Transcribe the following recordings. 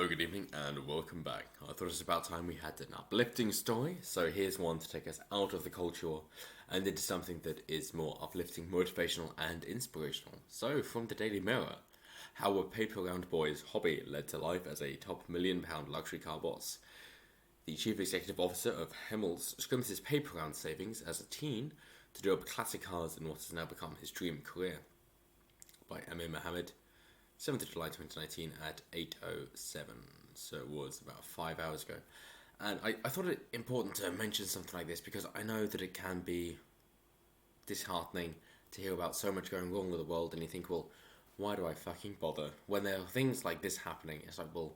Hello, good evening, and welcome back. I thought it was about time we had an uplifting story, so here's one to take us out of the culture and into something that is more uplifting, motivational, and inspirational. So, from the Daily Mirror, how a paper round boy's hobby led to life as a top £1 million luxury car boss. The chief executive officer of Hemmels scrims his paper round savings as a teen to do up classic cars in what has now become his dream career. By Amir Mohammed, 7th of July 2019 at 8:07, so it was about 5 hours ago. And I thought it important to mention something like this because I know that it can be disheartening to hear about so much going wrong with the world, and you think, well, why do I fucking bother? When there are things like this happening, it's like, well,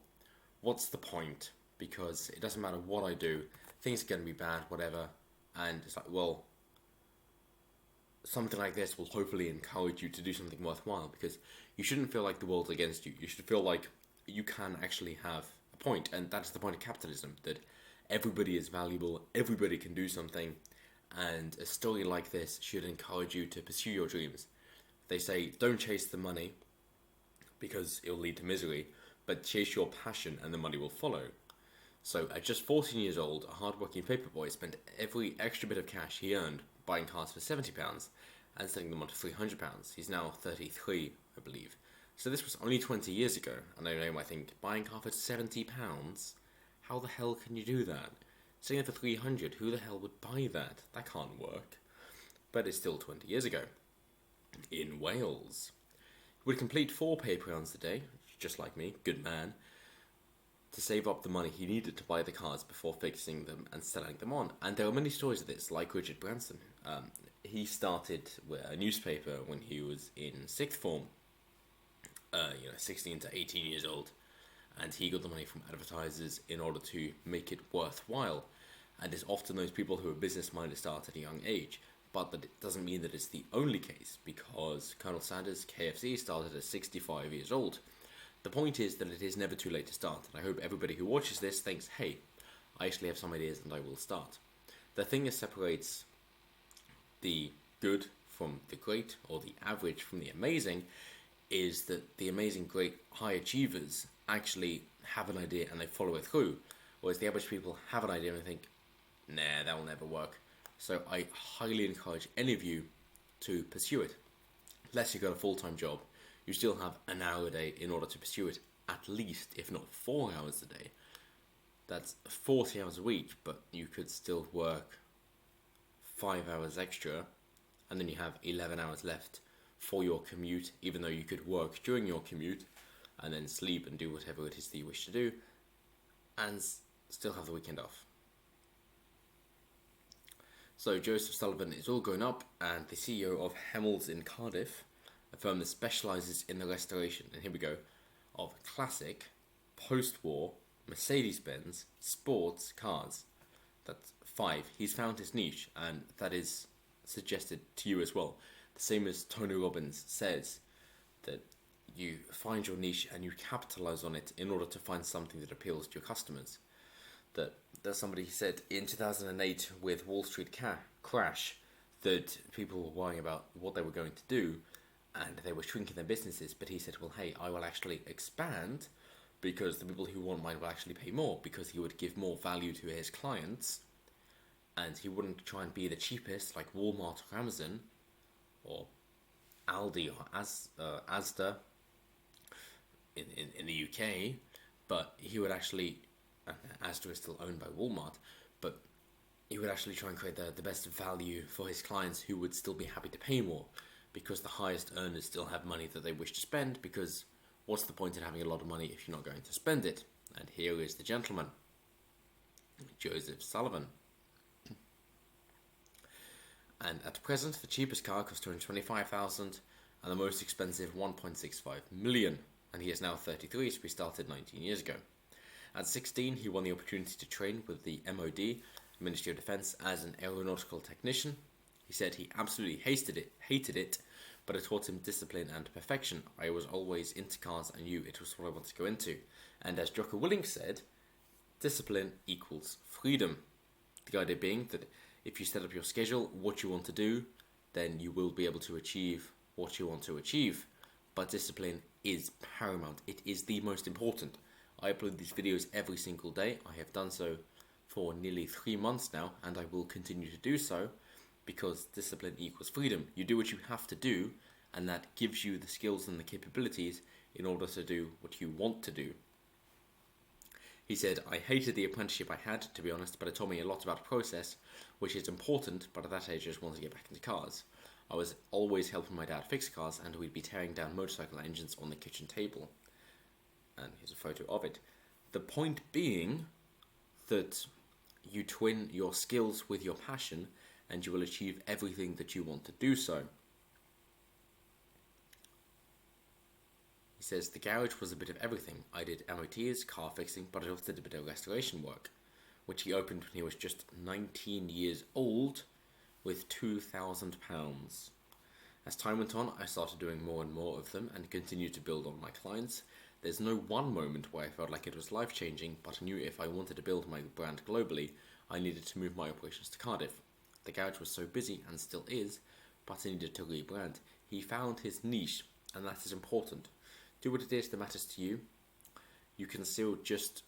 what's the point? Because it doesn't matter what I do, things are going to be bad, whatever, and it's like, well, something like this will hopefully encourage you to do something worthwhile, because you shouldn't feel like the world's against you. You should feel like you can actually have a point, and that's the point of capitalism, that everybody is valuable, everybody can do something, and a story like this should encourage you to pursue your dreams. They say, don't chase the money, because it will lead to misery, but chase your passion and the money will follow. So at just 14 years old, a hard-working paperboy spent every extra bit of cash he earned buying cars for £70 and selling them on to £300. He's now 33, I believe. So this was only 20 years ago, and I know you might think, buying a car for £70? How the hell can you do that? Selling it for 300, who the hell would buy that? That can't work. But it's still 20 years ago. In Wales, he would complete 4 paper rounds a day, just like me, good man, to save up the money he needed to buy the cars before fixing them and selling them on. And there are many stories of this, like Richard Branson. He started with a newspaper when he was in 6th form, 16 to 18 years old, and he got the money from advertisers in order to make it worthwhile. And it's often those people who are business-minded start at a young age, but that it doesn't mean that it's the only case, because Colonel Sanders, KFC, started at 65 years old. The point is that it is never too late to start, and I hope everybody who watches this thinks, hey, I actually have some ideas and I will start. The thing that separates the good from the great, or the average from the amazing, is that the amazing, great, high achievers actually have an idea and they follow it through, whereas the average people have an idea and they think, nah, that will never work. So I highly encourage any of you to pursue it. Unless you've got a full-time job, you still have an hour a day in order to pursue it, at least, if not 4 hours a day. That's 40 hours a week, but you could still work 5 hours extra, and then you have 11 hours left for your commute, even though you could work during your commute, and then sleep and do whatever it is that you wish to do, and still have the weekend off. So Joseph Sullivan is all grown up, and the CEO of Hemmels in Cardiff, a firm that specialises in the restoration, and here we go, of classic, post-war, Mercedes-Benz, sports cars. That's 5. He's found his niche, and that is suggested to you as well. The same as Tony Robbins says, that you find your niche and you capitalise on it in order to find something that appeals to your customers. That there's somebody who said in 2008 with Wall Street crash that people were worrying about what they were going to do, and they were shrinking their businesses, but he said, well, hey, I will actually expand because the people who want mine will actually pay more, because he would give more value to his clients, and he wouldn't try and be the cheapest like Walmart or Amazon or Aldi or Asda in the UK, but he would actually, Asda is still owned by Walmart, but he would actually try and create the best value for his clients who would still be happy to pay more, because the highest earners still have money that they wish to spend, because what's the point in having a lot of money if you're not going to spend it? And here is the gentleman, Joseph Sullivan. And at present, the cheapest car costs $225,000 and the most expensive $1.65 million. And he is now 33, so he started 19 years ago. At 16, he won the opportunity to train with the MOD, Ministry of Defence, as an aeronautical technician. He said he absolutely hated it, but it taught him discipline and perfection. I was always into cars and knew it was what I wanted to go into. And as Jocko Willink said, discipline equals freedom. The idea being that if you set up your schedule, what you want to do, then you will be able to achieve what you want to achieve. But discipline is paramount. It is the most important. I upload these videos every single day. I have done so for nearly 3 months now, and I will continue to do so because discipline equals freedom. You do what you have to do, and that gives you the skills and the capabilities in order to do what you want to do. He said, I hated the apprenticeship I had, to be honest, but it taught me a lot about the process, which is important, but at that age I just wanted to get back into cars. I was always helping my dad fix cars, and we'd be tearing down motorcycle engines on the kitchen table. And here's a photo of it. The point being that you twin your skills with your passion, and you will achieve everything that you want to do so. He says, the garage was a bit of everything. I did MOTs, car fixing, but I also did a bit of restoration work, which he opened when he was just 19 years old with £2,000. As time went on, I started doing more and more of them and continued to build on my clients. There's no one moment where I felt like it was life-changing, but I knew if I wanted to build my brand globally, I needed to move my operations to Cardiff. The garage was so busy, and still is, but I needed to rebrand. He found his niche, and that is important. Do what it is that matters to you. You can still just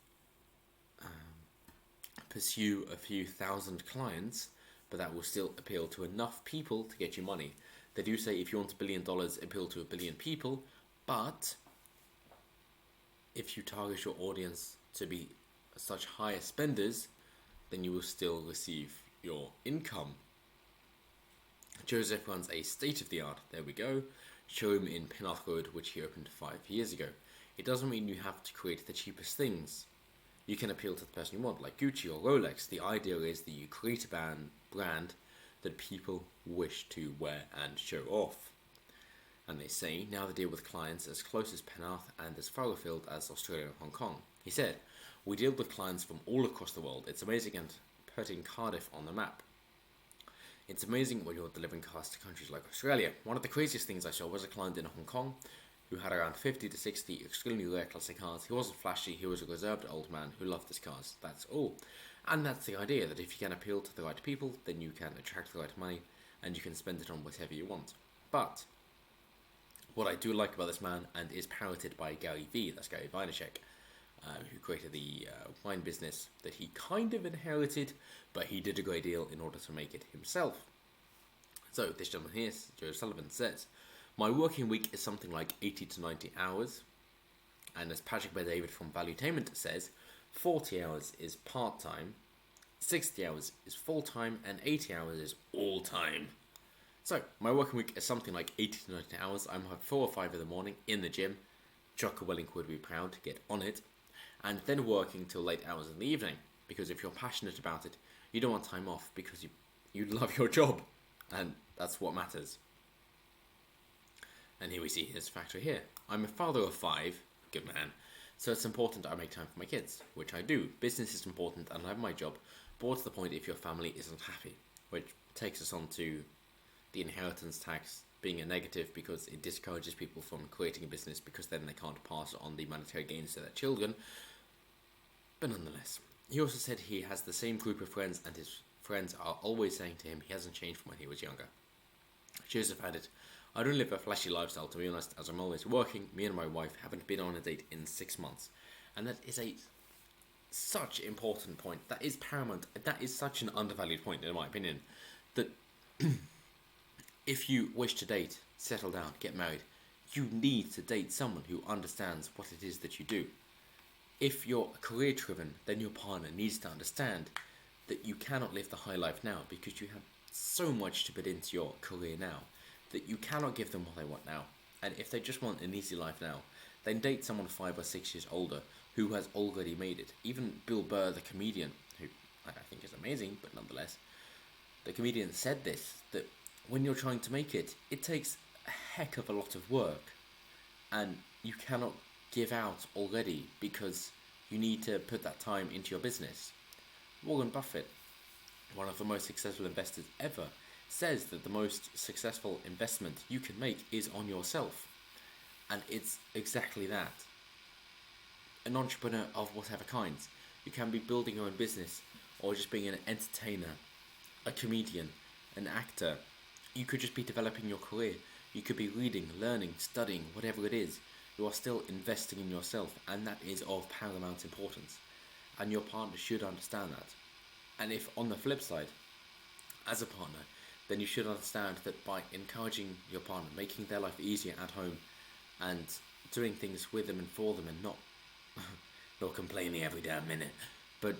pursue a few thousand clients, but that will still appeal to enough people to get you money. They do say if you want $1 billion, appeal to 1 billion people, but if you target your audience to be such higher spenders, then you will still receive your income. Joseph runs a state-of-the-art, there we go, showroom in Penarth Road, which he opened 5 years ago. It doesn't mean you have to create the cheapest things. You can appeal to the person you want, like Gucci or Rolex. The idea is that you create a brand that people wish to wear and show off. And they say, now they deal with clients as close as Penarth and as far afield as Australia and Hong Kong. He said, we deal with clients from all across the world. It's amazing and putting Cardiff on the map. It's amazing when you're delivering cars to countries like Australia. One of the craziest things I saw was a client in Hong Kong who had around 50 to 60 extremely rare classic cars. He wasn't flashy, he was a reserved old man who loved his cars. That's all. And that's the idea, that if you can appeal to the right people, then you can attract the right money and you can spend it on whatever you want. But what I do like about this man, and is parroted by Gary V, that's Gary Vaynerchuk, who created the wine business that he kind of inherited, but he did a great deal in order to make it himself. So this gentleman here, Joe Sullivan, says, my working week is something like 80 to 90 hours, and as Patrick Bet-David from Valuetainment says, 40 hours is part-time, 60 hours is full-time, and 80 hours is all-time. So, my working week is something like 80 to 90 hours. I'm up 4 or 5 in the morning in the gym. Jocko Willink would be proud to get on it. And then working till late hours in the evening. Because if you're passionate about it, you don't want time off because you love your job. And that's what matters. And here we see his factory here. I'm a father of 5, good man. So it's important I make time for my kids, which I do. Business is important and I have my job. But what's the point if your family isn't happy? Which takes us on to the inheritance tax being a negative because it discourages people from creating a business because then they can't pass on the monetary gains to their children. But nonetheless, he also said he has the same group of friends and his friends are always saying to him he hasn't changed from when he was younger. Joseph added, I don't live a flashy lifestyle, to be honest, as I'm always working. Me and my wife haven't been on a date in 6 months. And that is such an important point. That is paramount. That is such an undervalued point, in my opinion, that if you wish to date, settle down, get married, you need to date someone who understands what it is that you do. If you're career driven, then your partner needs to understand that you cannot live the high life now because you have so much to put into your career now that you cannot give them what they want now. And if they just want an easy life now, then date someone 5 or 6 years older who has already made it. Even Bill Burr, the comedian, who I think is amazing, but nonetheless, the comedian said this, that when you're trying to make it, it takes a heck of a lot of work and you cannot give out already because you need to put that time into your business. Warren Buffett, one of the most successful investors ever, says that the most successful investment you can make is on yourself. And it's exactly that. An entrepreneur of whatever kind. You can be building your own business or just being an entertainer, a comedian, an actor. You could just be developing your career. You could be reading, learning, studying, whatever it is. you are still investing in yourself, and that is of paramount importance. And your partner should understand that. And if on the flip side, as a partner, then you should understand that by encouraging your partner, making their life easier at home, and doing things with them and for them, and not not complaining every damn minute, but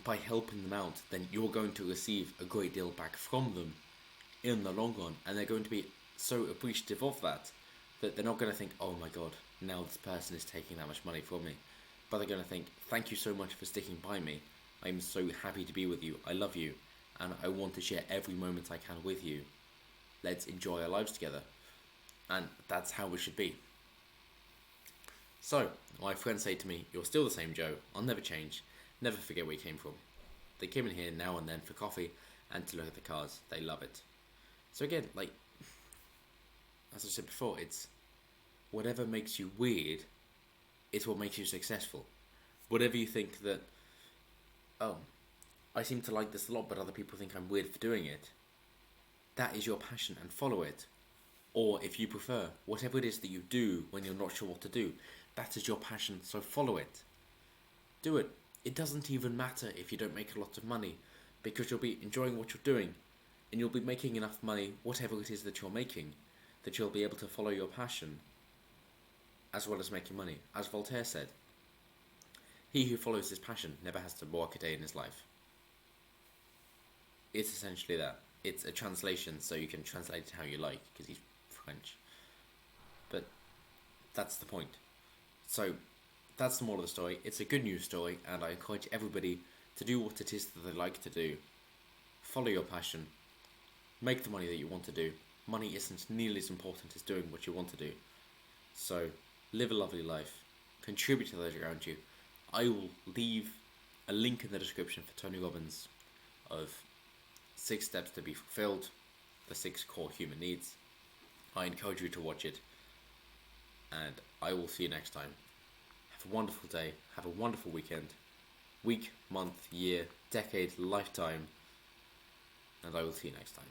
by helping them out, then you're going to receive a great deal back from them in the long run, and they're going to be so appreciative of that that they're not going to think, oh my god, now this person is taking that much money from me, but they're going to think, thank you so much for sticking by me. I'm so happy to be with you. I love you, and I want to share every moment I can with you. Let's enjoy our lives together. And that's how it should be. So, my friends say to me, you're still the same Joe. I'll never change. Never forget where you came from. They came in here now and then for coffee and to look at the cars. They love it. So again, like, as I said before, it's whatever makes you weird is what makes you successful. Whatever you think that, oh, I seem to like this a lot, but other people think I'm weird for doing it. That is your passion, and follow it. Or if you prefer, whatever it is that you do when you're not sure what to do, that is your passion, so follow it. Do it. It doesn't even matter if you don't make a lot of money, because you'll be enjoying what you're doing, and you'll be making enough money, whatever it is that you're making, that you'll be able to follow your passion, as well as making money. As Voltaire said, he who follows his passion never has to work a day in his life. It's essentially that. It's a translation, so you can translate it how you like, because he's French. But that's the point. So, that's the moral of the story. It's a good news story, and I encourage everybody to do what it is that they like to do. Follow your passion. Make the money that you want to do. Money isn't nearly as important as doing what you want to do. So, live a lovely life. Contribute to those around you. I will leave a link in the description for Tony Robbins of 6 steps to be fulfilled, the 6 core human needs. I encourage you to watch it, and I will see you next time. Have a wonderful day, have a wonderful weekend, week, month, year, decade, lifetime, and I will see you next time.